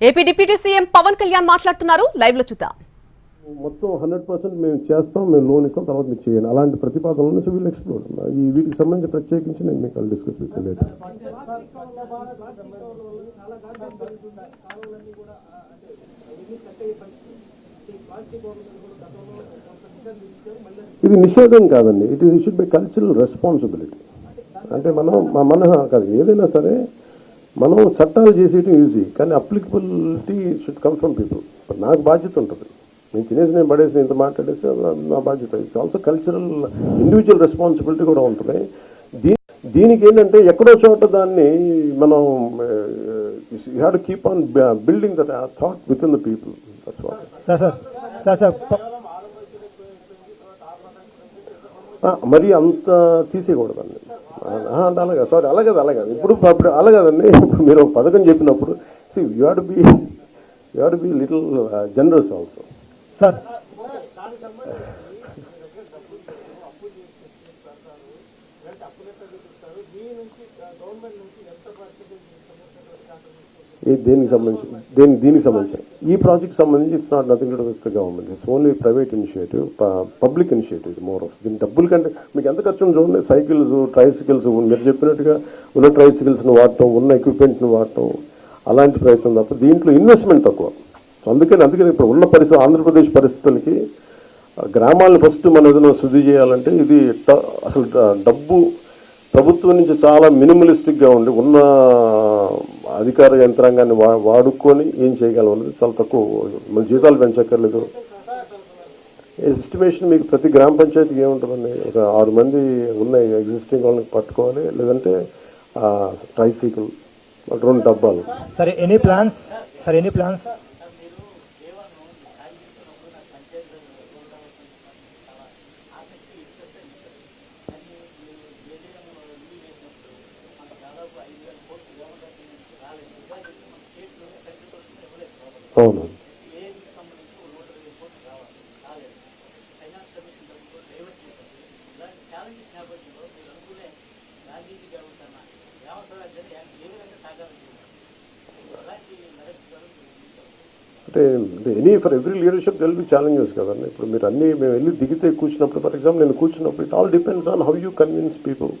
AP deputy CM Pawan Kalyan మాట్లాడుతున్నారు. Live లో చూద్దాం. మొత్తం 100% మేము చేస్తాం, మేము లోన్ ఇస్తాం, తర్వాత మీరు చేయండి అలాంటి ప్రతిపాదనలు వీళ్ళు ఎక్స్ప్లోర్ ఈ వీటికి సంబంధించి ప్రత్యేకించి నేను మీకు డిస్కస్ విత్ ఇది నిషేధం కాదండి. It should be cultural responsibility. అంటే మన కాదు ఏదైనా సరే మనం చట్టాలు చేసేయటం ఈజీ, కానీ applicability should come from people. నాకు బాధ్యత ఉంటుంది, నేను తినేసి నేను పడేసి ఇంత మాట్లాడేసి నా బాధ్యత. It's also cultural individual responsibility కూడా ఉంటుంది. దీనికి ఏంటంటే ఎక్కడో చోట దాన్ని మనం you have to keep on building that thought with in the people. మరి అంత తీసేయకూడదండి. అంటే అలాగా సారీ అలాగదు ఇప్పుడు అలాగదండి. ఇప్పుడు మీరు పథకం చెప్పినప్పుడు you have to be little generous also. Sir దీనికి సంబంధించి ఈ ప్రాజెక్ట్ సంబంధించి it's not nothing to do with the government. It's only private initiative, public initiative more of. దీని డబ్బుల కంటే మీకు ఎంత ఖర్చు చూడండి. సైకిల్స్, ట్రైసికల్స్ మీరు చెప్పినట్టుగా ఉన్న ట్రైసికల్స్ని వాడటం, ఉన్న ఎక్విప్మెంట్ని వాడటం, అలాంటి ప్రయత్నం తప్ప దీంట్లో ఇన్వెస్ట్మెంట్ తక్కువ. అందుకని ఇప్పుడు ఉన్న పరిస్థితి ఆంధ్రప్రదేశ్ పరిస్థితులకి గ్రామాలను ఫస్ట్ మనం ఏదైనా శుద్ధి చేయాలంటే ఇది అసలు డబ్బు ప్రభుత్వం నుంచి చాలా మినిమలిస్టిక్గా ఉండి ఉన్న అధికార యంత్రాంగాన్ని వాడుకొని ఏం చేయగలం అనేది చాలా తక్కువ. మన జీతాలు పెంచక్కర్లేదు. ఎస్టిమేషన్ మీకు ప్రతి గ్రామ పంచాయతీకి ఏముంటుందండి, ఒక 6 మంది ఉన్నాయి ఎగ్జిస్టింగ్ వాళ్ళకి పట్టుకోవాలి, లేదంటే ట్రైసైకిల్ 2 డబ్బాలు. సరే ఎనీ ప్లాన్స్ అవును. అంటే for every leadership there will be challenges కదండి. ఇప్పుడు మీరు మేము వెళ్ళి దిగితే కూర్చున్నప్పుడు, ఫర్ ఎగ్జాంపుల్ నేను కూర్చున్నప్పుడు, it all depends on how you convince people.